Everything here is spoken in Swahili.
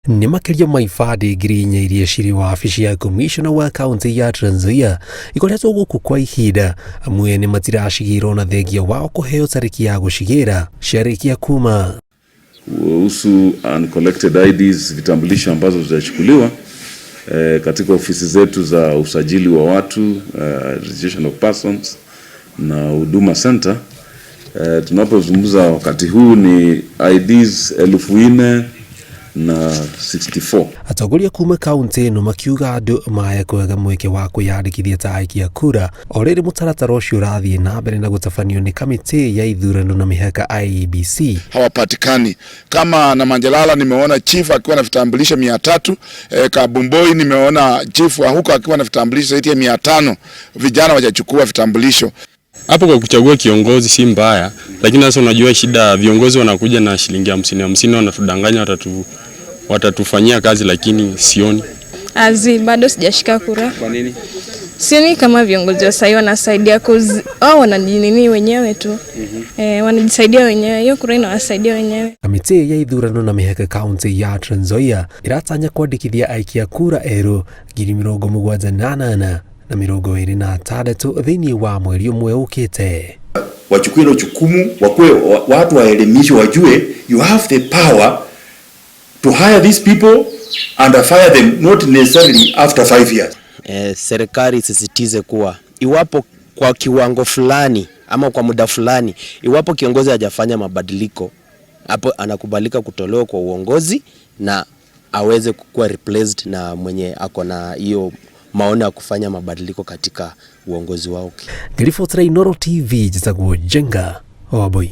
Ni makiria maifadi ngiri iria ciri wabici ya Commissioner wa kaunti ya Trans Nzoia ikoretwo guku kwa ihinda amwe ni matiracigirwo na thengia wao kuheo tariki ya gucigira ciarikia kuma kuhusu uncollected IDs, vitambulisho ambazo zitachukuliwa katika ofisi zetu za usajili wa watu, registration of persons na Huduma Center. Tunapozungumza wakati huu ni IDs 4,064. Atongoria kuma kaunti no makiuga andu maya kwega mweke wa kwiyandikithia ta aikia kura already mutaratara ucio urathie na mbere na gutafanio ni kamiti ya ithurano na mihaka IEBC. Hawapatikani. Kama na Manjalala nimeona chief akiwa na vitambulisho 300, Kabumboi nimeona chief wa huko akiwa na vitambulisho zaidi ya 500. Vijana wajachukua vitambulisho. Hapo kwa kuchagua kiongozi si mbaya, lakini sasa unajua shida, viongozi wanakuja na shilingi 50 wanatudanganya watatufanyia kazi, lakini sioni. Bado sijashika kura. Kwa nini? Sioni kama viongozi wa sasa wanasaidia au wanajinini wenyewe tu. Wanajisaidia wenyewe. Hiyo kura inawasaidia wenyewe. Kamiti ya ithurano na mihaka kaunti ya Trans Nzoia iratanya kwandikithia aikia kura eru 78,000 na 26 thini wa mweri umwe ukite. Wachukue ile jukumu, wakwe watu waelimishwe, wajue you have the power to hire these people and fire them not necessarily after 5 years. Serikali isisitize kuwa iwapo kwa kiwango fulani ama kwa muda fulani, iwapo kiongozi hajafanya mabadiliko, hapo anakubalika kutolewa kwa uongozi na aweze kuwa replaced na mwenye ako na hiyo maono ya kufanya mabadiliko katika uongozi wao. Grifo Trainoro TV jitagwo Jenga Waboi.